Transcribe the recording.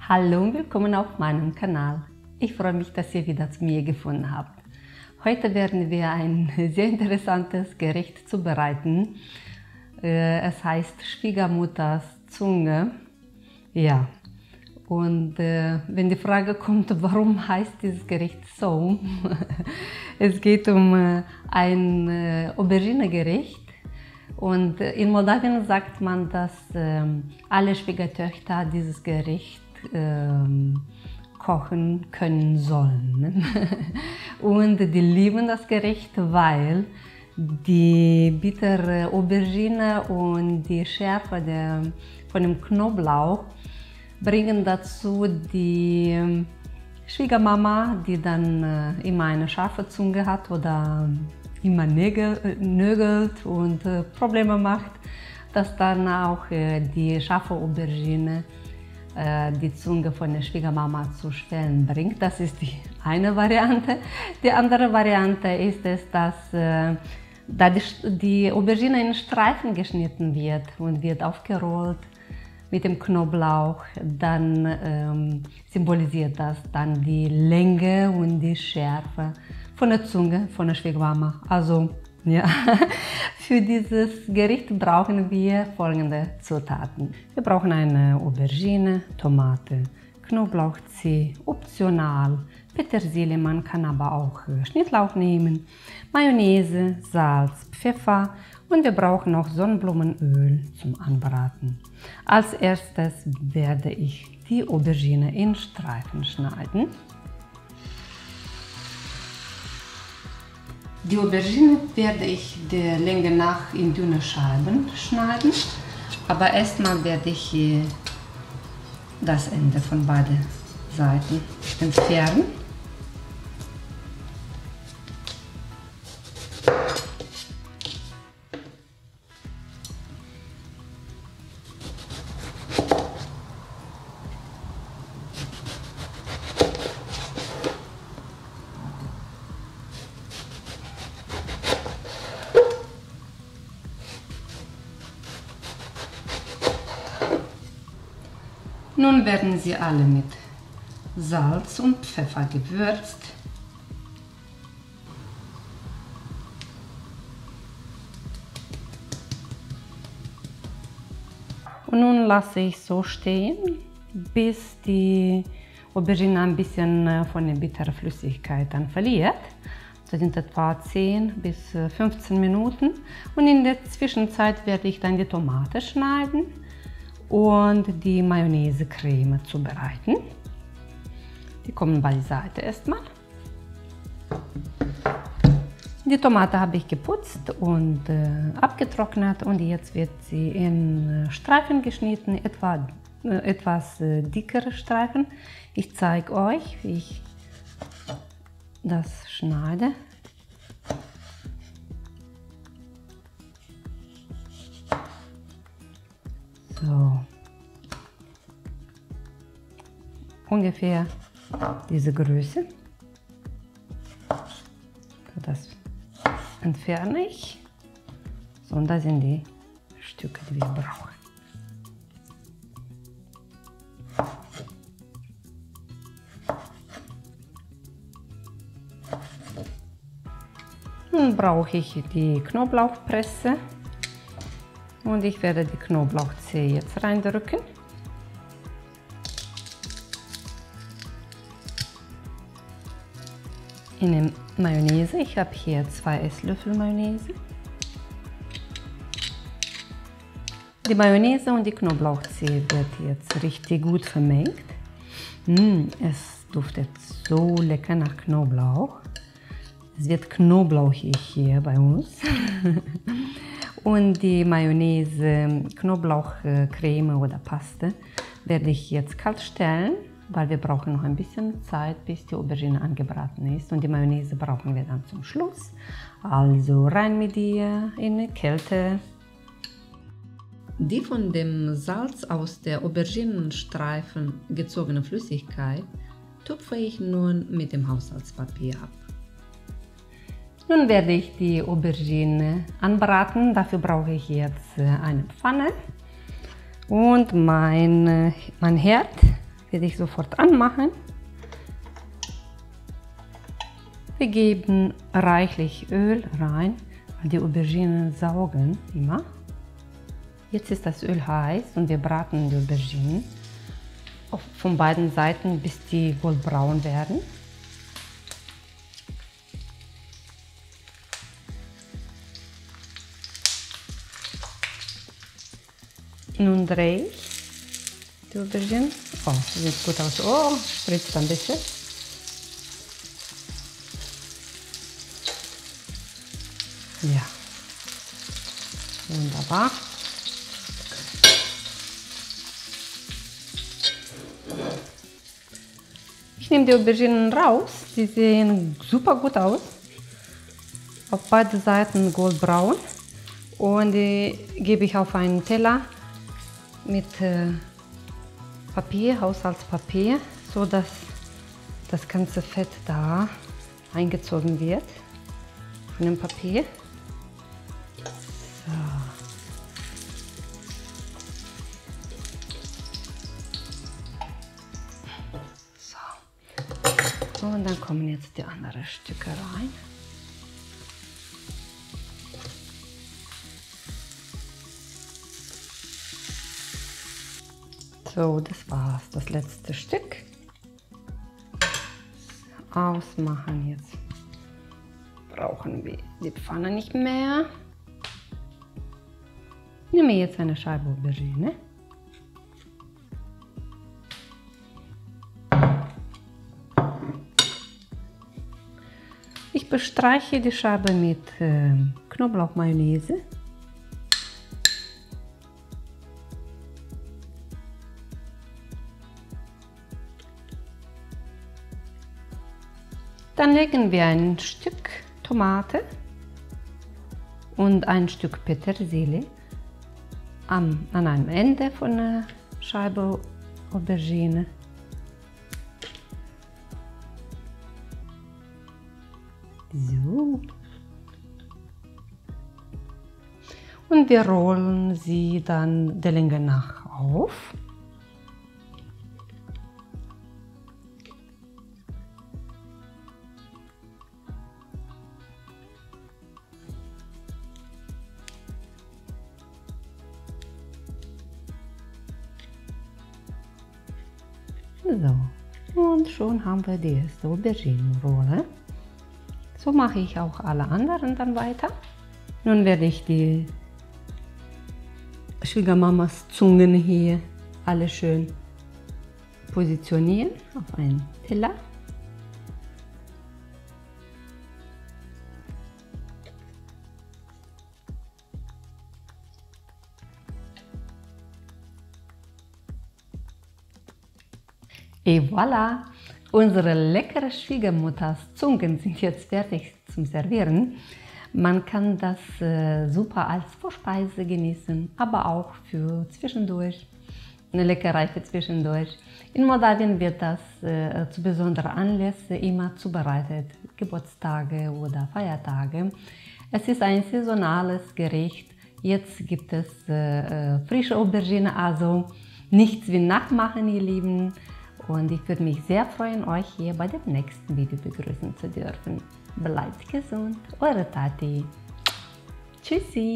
Hallo und willkommen auf meinem Kanal. Ich freue mich, dass ihr wieder zu mir gefunden habt. Heute werden wir ein sehr interessantes Gericht zubereiten. Es heißt Schwiegermutters Zunge. Ja, und wenn die Frage kommt, warum heißt dieses Gericht so? Es geht um ein Aubergine-Gericht. Und in Moldawien sagt man, dass alle Schwiegertöchter dieses Gericht kochen können sollen. Und die lieben das Gericht, weil die bittere Aubergine und die Schärfe von dem Knoblauch bringen dazu die Schwiegermama, die dann immer eine scharfe Zunge hat oder immer nörgelt und Probleme macht, dass dann auch die scharfe Aubergine die Zunge von der Schwiegermama zu Schwellen bringt. Das ist die eine Variante. Die andere Variante ist es, dass da die Aubergine in Streifen geschnitten wird und wird aufgerollt mit dem Knoblauch, dann symbolisiert das dann die Länge und die Schärfe von der Zunge von der Schwiegermama. Also ja, für dieses Gericht brauchen wir folgende Zutaten. Wir brauchen eine Aubergine, Tomate, Knoblauchzehe, optional, Petersilie, man kann aber auch Schnittlauch nehmen, Mayonnaise, Salz, Pfeffer und wir brauchen auch Sonnenblumenöl zum Anbraten. Als erstes werde ich die Aubergine in Streifen schneiden. Die Aubergine werde ich der Länge nach in dünne Scheiben schneiden, aber erstmal werde ich das Ende von beiden Seiten entfernen. Nun werden sie alle mit Salz und Pfeffer gewürzt. Und nun lasse ich so stehen, bis die Aubergine ein bisschen von der bitteren Flüssigkeit dann verliert. Das sind etwa 10 bis 15 Minuten. Und in der Zwischenzeit werde ich dann die Tomate schneiden und die Mayonnaise-Creme zubereiten. Die kommen beiseite erstmal. Die Tomate habe ich geputzt und abgetrocknet und jetzt wird sie in Streifen geschnitten, etwas dickere Streifen. Ich zeige euch, wie ich das schneide. So, ungefähr diese Größe. Das entferne ich. So, und da sind die Stücke, die wir brauchen. Nun brauche ich die Knoblauchpresse. Und ich werde die Knoblauchzehe jetzt reindrücken. In die Mayonnaise. Ich habe hier 2 Esslöffel Mayonnaise. Die Mayonnaise und die Knoblauchzehe wird jetzt richtig gut vermengt. Es duftet so lecker nach Knoblauch. Es wird knoblauchig hier bei uns. Und die Mayonnaise, Knoblauchcreme oder Paste werde ich jetzt kalt stellen, weil wir brauchen noch ein bisschen Zeit, bis die Aubergine angebraten ist. Und die Mayonnaise brauchen wir dann zum Schluss. Also rein mit ihr in die Kälte. Die von dem Salz aus der Auberginenstreifen gezogene Flüssigkeit tupfe ich nun mit dem Haushaltspapier ab. Nun werde ich die Aubergine anbraten. Dafür brauche ich jetzt eine Pfanne und mein Herd werde ich sofort anmachen. Wir geben reichlich Öl rein, weil die Auberginen saugen immer. Jetzt ist das Öl heiß und wir braten die Auberginen von beiden Seiten, bis die goldbraun werden. Nun drehe ich die Auberginen. Oh, sieht gut aus. Oh, spritzt ein bisschen. Ja, wunderbar. Ich nehme die Auberginen raus, die sehen super gut aus. Auf beide Seiten goldbraun. Und die gebe ich auf einen Teller mit Papier, Haushaltspapier, so dass das ganze Fett da eingezogen wird von dem Papier. So. Und dann kommen jetzt die anderen Stücke rein. So, das war's, das letzte Stück. Ausmachen jetzt. Brauchen wir die Pfanne nicht mehr. Ich nehme jetzt eine Scheibe Aubergine. Ich bestreiche die Scheibe mit Knoblauchmayonnaise. Dann legen wir ein Stück Tomate und ein Stück Petersilie an einem Ende von der Scheibe Aubergine. So. Und wir rollen sie dann der Länge nach auf. So, und schon haben wir die erste Auberginenrolle. So mache ich auch alle anderen dann weiter. Nun werde ich die Schwiegermamas Zungen hier alle schön positionieren auf einen Teller. Et voilà! Unsere leckere Schwiegermutters Zungen sind jetzt fertig zum Servieren. Man kann das super als Vorspeise genießen, aber auch für zwischendurch, eine Leckerei für zwischendurch. In Moldawien wird das zu besonderen Anlässen immer zubereitet, Geburtstage oder Feiertage. Es ist ein saisonales Gericht. Jetzt gibt es frische Aubergine, also nichts wie nachmachen, ihr Lieben. Und ich würde mich sehr freuen, euch hier bei dem nächsten Video begrüßen zu dürfen. Bleibt gesund, eure Tati. Tschüssi!